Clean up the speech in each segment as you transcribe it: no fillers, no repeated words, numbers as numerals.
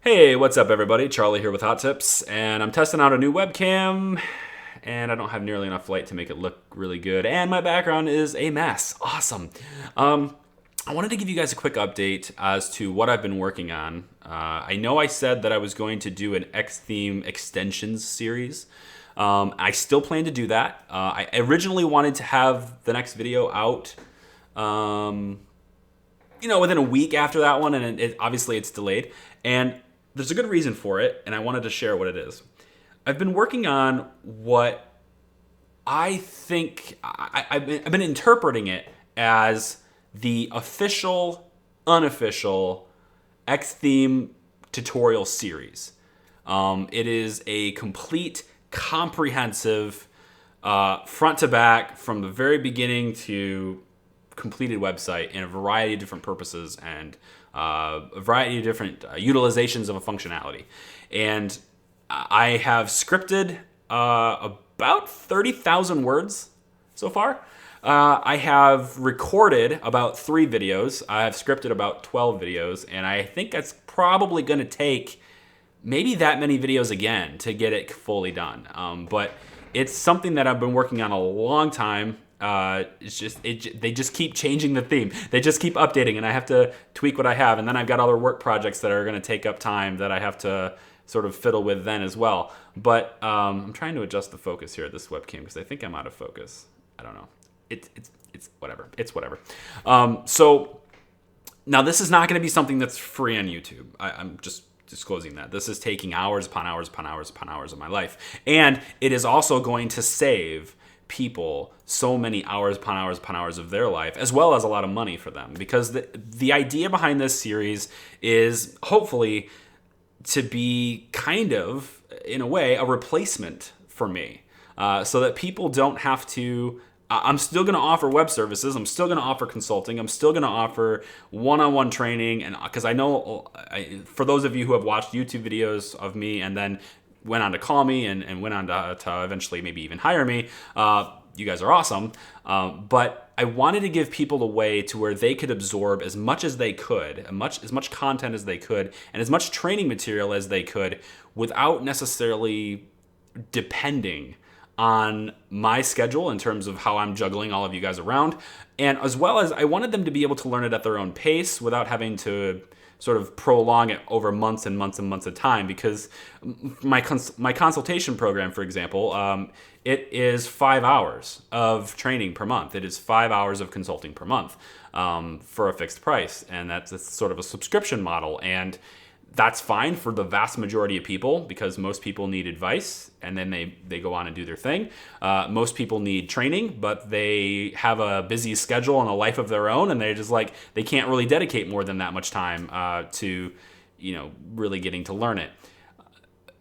Hey, what's up, everybody? Charlie here with Hot Tips, and I'm testing out a new webcam, and I don't have nearly enough light to make it look really good, and my background is a mess. Awesome. I wanted to give you guys a quick update as to what I've been working on. I know I said that I was going to do an X-Theme extensions series. I still plan to do that. I originally wanted to have the next video out within a week after that one, and obviously it's delayed. And there's a good reason for it, and I wanted to share what it is. I've been working on what I think I've been interpreting it as the official, unofficial X theme tutorial series. It is a complete, comprehensive, front to back, from the very beginning to completed website in a variety of different purposes and a variety of different utilizations of a functionality. And I have scripted about 30,000 words so far. I have recorded about 3 videos. I have scripted about 12 videos, and I think that's probably going to take maybe that many videos again to get it fully done. But it's something that I've been working on a long time. They just keep changing the theme. They just keep updating, and I have to tweak what I have. And then I've got other work projects that are going to take up time that I have to sort of fiddle with then as well. But I'm trying to adjust the focus here of this webcam because I think I'm out of focus. I don't know. It's whatever. It's whatever. So now this is not going to be something that's free on YouTube. I'm just disclosing that. This is taking hours upon hours upon hours upon hours of my life. And it is also going to save people so many hours upon hours upon hours of their life, as well as a lot of money for them. Because the idea behind this series is hopefully to be kind of, in a way, a replacement for me. So that people don't have to... I'm still going to offer web services. I'm still going to offer consulting. I'm still going to offer one-on-one training. And because I know, for those of you who have watched YouTube videos of me and then went on to call me and went on to eventually maybe even hire me, you guys are awesome. But I wanted to give people a way to where they could absorb as much as they could, as much content as they could, and as much training material as they could without necessarily depending on my schedule in terms of how I'm juggling all of you guys around. And as well as I wanted them to be able to learn it at their own pace without having to sort of prolong it over months and months and months of time. Because my consultation program, for example, it is 5 hours of training per month. It is 5 hours of consulting per month for a fixed price. And that's sort of a subscription model. And that's fine for the vast majority of people because most people need advice and then they go on and do their thing. Most people need training, but they have a busy schedule and a life of their own, and they're just like, they can't really dedicate more than that much time to, really getting to learn it.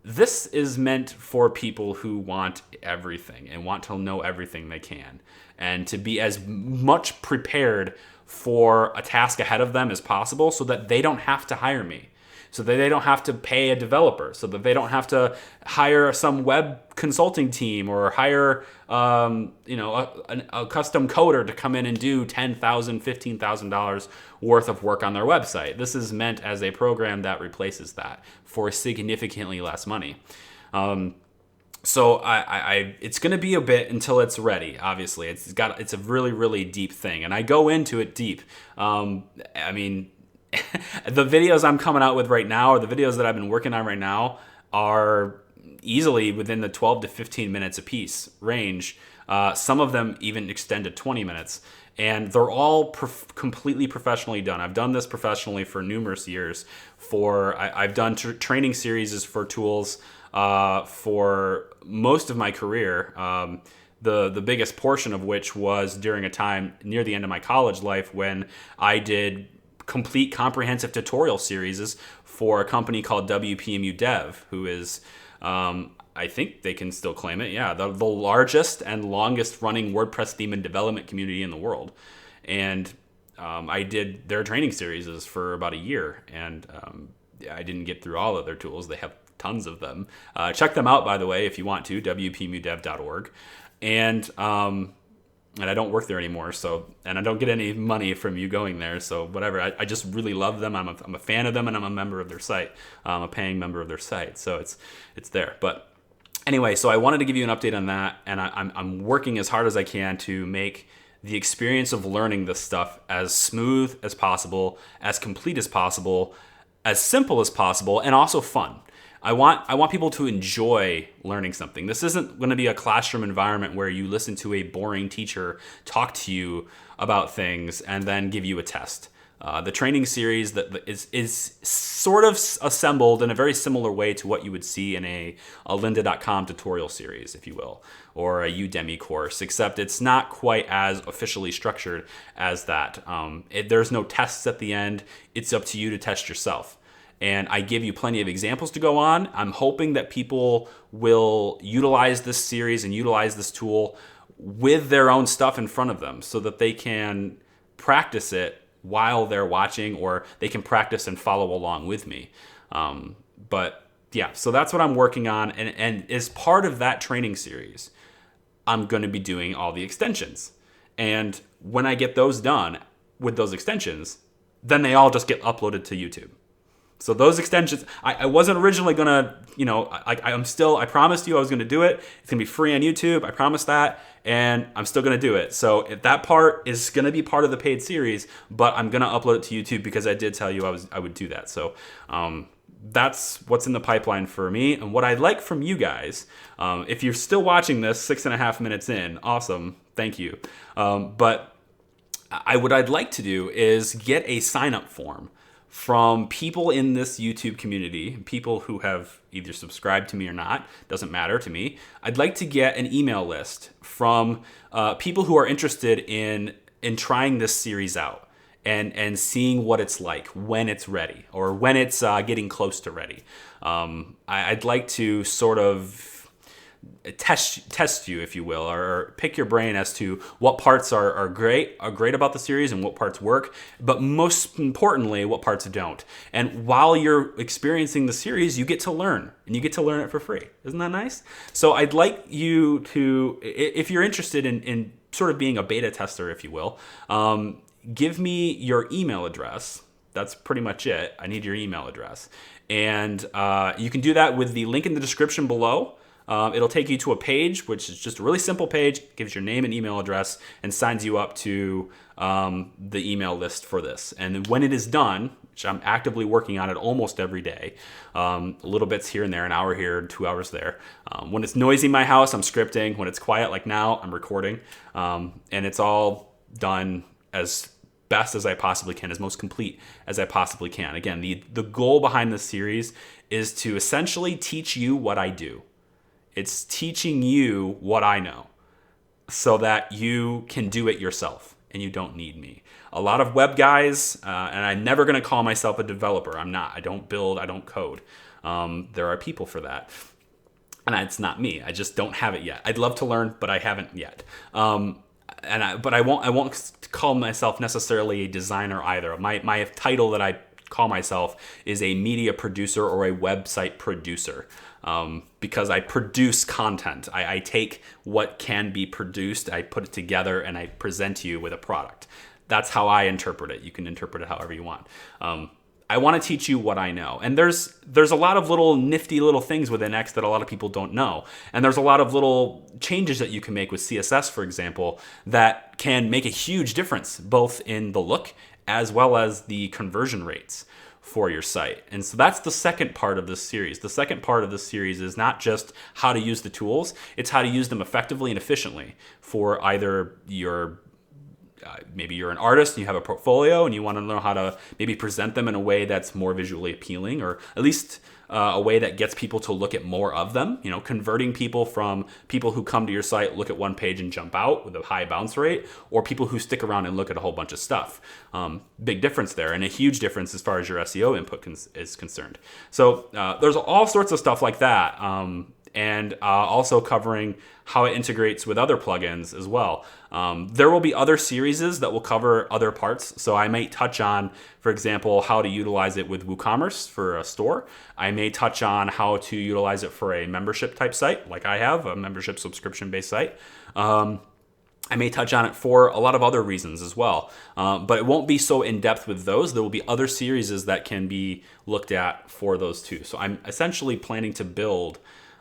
This is meant for people who want everything and want to know everything they can and to be as much prepared for a task ahead of them as possible so that they don't have to hire me. So that they don't have to pay a developer, so that they don't have to hire some web consulting team or hire, a custom coder to come in and do $10,000, $15,000 worth of work on their website. This is meant as a program that replaces that for significantly less money. So it's going to be a bit until it's ready. Obviously, it's a really, really deep thing, and I go into it deep. The videos I'm coming out with right now, or the videos that I've been working on right now, are easily within the 12 to 15 minutes a piece range. Some of them even extend to 20 minutes. And they're all completely professionally done. I've done this professionally for numerous years. I've done training series for tools for most of my career. The biggest portion of which was during a time near the end of my college life when I did complete comprehensive tutorial series for a company called WPMU Dev, who is, I think they can still claim it, the largest and longest running WordPress theme and development community in the world. And I did their training series for about a year, and I didn't get through all of their tools. They have tons of them. Check them out, by the way, if you want to, wpmudev.org. And and I don't work there anymore. So, and I don't get any money from you going there. So whatever, I just really love them. I'm a fan of them, and I'm a member of their site. I'm a paying member of their site. So it's there. But anyway, so I wanted to give you an update on that, and I'm working as hard as I can to make the experience of learning this stuff as smooth as possible, as complete as possible, as simple as possible, and also fun. I want people to enjoy learning something. This isn't going to be a classroom environment where you listen to a boring teacher talk to you about things and then give you a test. The training series that is sort of assembled in a very similar way to what you would see in a lynda.com tutorial series, if you will, or a Udemy course, except it's not quite as officially structured as that. There's no tests at the end. It's up to you to test yourself. And I give you plenty of examples to go on. I'm hoping that people will utilize this series and utilize this tool with their own stuff in front of them so that they can practice it while they're watching, or they can practice and follow along with me. But yeah, so that's what I'm working on. And as part of that training series, I'm going to be doing all the extensions. And when I get those done with those extensions, then they all just get uploaded to YouTube. So those extensions, I wasn't originally going to, I promised you I was going to do it. It's going to be free on YouTube. I promised that. And I'm still going to do it. So if that part is going to be part of the paid series, but I'm going to upload it to YouTube because I did tell you I would do that. So that's what's in the pipeline for me. And what I'd like from you guys, if you're still watching this 6.5 minutes in, awesome. Thank you. But what I'd like to do is get a sign-up form from people in this YouTube community, people who have either subscribed to me or not, doesn't matter to me. I'd like to get an email list from people who are interested in trying this series out and seeing what it's like when it's ready, or when it's getting close to ready. I'd like to sort of test you, if you will, or pick your brain as to what parts are great about the series and what parts work, but most importantly, what parts don't. And while you're experiencing the series, you get to learn, and you get to learn it for free. Isn't that nice? So I'd like you to, if you're interested in sort of being a beta tester, if you will, give me your email address. That's pretty much it. I need your email address. And you can do that with the link in the description below. It'll take you to a page, which is just a really simple page, gives your name and email address, and signs you up to the email list for this. And then when it is done, which I'm actively working on it almost every day, little bits here and there, an hour here, 2 hours there. When it's noisy in my house, I'm scripting. When it's quiet like now, I'm recording. And it's all done as best as I possibly can, as most complete as I possibly can. Again, the goal behind this series is to essentially teach you what I do. It's teaching you what I know so that you can do it yourself and you don't need me. A lot of web guys, and I'm never going to call myself a developer. I'm not. I don't build. I don't code. There are people for that. And it's not me. I just don't have it yet. I'd love to learn, but I haven't yet. But I won't call myself necessarily a designer either. My title that I call myself is a media producer or a website producer. Because I produce content. I take what can be produced, I put it together, and I present to you with a product. That's how I interpret it. You can interpret it however you want. I want to teach you what I know. And there's a lot of little nifty little things within X that a lot of people don't know. And there's a lot of little changes that you can make with CSS, for example, that can make a huge difference, both in the look as well as the conversion rates for your site. And so that's the second part of this series. The second part of this series is not just how to use the tools, it's how to use them effectively and efficiently for either your maybe you're an artist and you have a portfolio and you want to know how to maybe present them in a way that's more visually appealing, or at least a way that gets people to look at more of them, converting people from people who come to your site, look at one page and jump out with a high bounce rate, or people who stick around and look at a whole bunch of stuff. Big difference there, and a huge difference as far as your SEO input is concerned. So there's all sorts of stuff like that. And also covering how it integrates with other plugins as well. There will be other series that will cover other parts. So I may touch on, for example, how to utilize it with WooCommerce for a store. I may touch on how to utilize it for a membership type site, like I have, a membership subscription-based site. I may touch on it for a lot of other reasons as well. But it won't be so in-depth with those. There will be other series that can be looked at for those too. So I'm essentially planning to build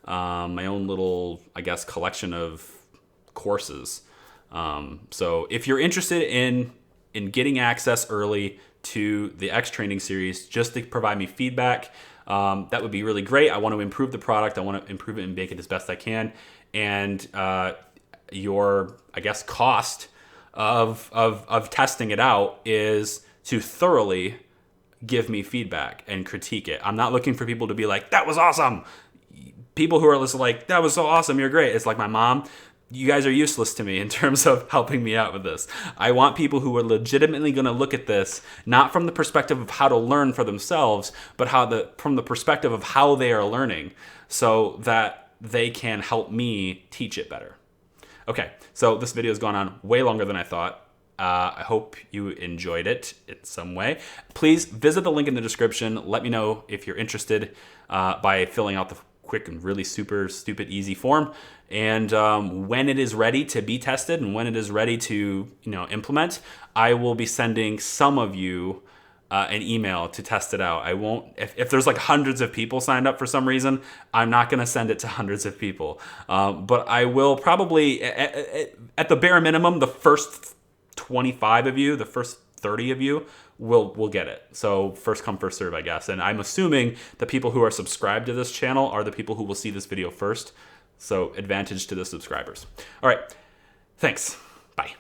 my own little, I guess, collection of courses. So if you're interested in getting access early to the X training series, just to provide me feedback, that would be really great. I want to improve the product. I want to improve it and make it as best I can. And your, I guess, cost of testing it out is to thoroughly give me feedback and critique it. I'm not looking for people to be like, that was awesome. People who are listening like, that was so awesome, you're great. It's like my mom. You guys are useless to me in terms of helping me out with this. I want people who are legitimately going to look at this, not from the perspective of how to learn for themselves, but from the perspective of how they are learning, so that they can help me teach it better. Okay, so this video has gone on way longer than I thought. I hope you enjoyed it in some way. Please visit the link in the description. Let me know if you're interested by filling out the quick and really super stupid easy form. And when it is ready to be tested and when it is ready to implement, I will be sending some of you an email to test it out. I won't, if there's like hundreds of people signed up for some reason, I'm not going to send it to hundreds of people. But I will probably, at the bare minimum, the first 25 of you, the first 30 of you will get it. So first come, first serve, I guess. And I'm assuming the people who are subscribed to this channel are the people who will see this video first. So advantage to the subscribers. All right. Thanks. Bye.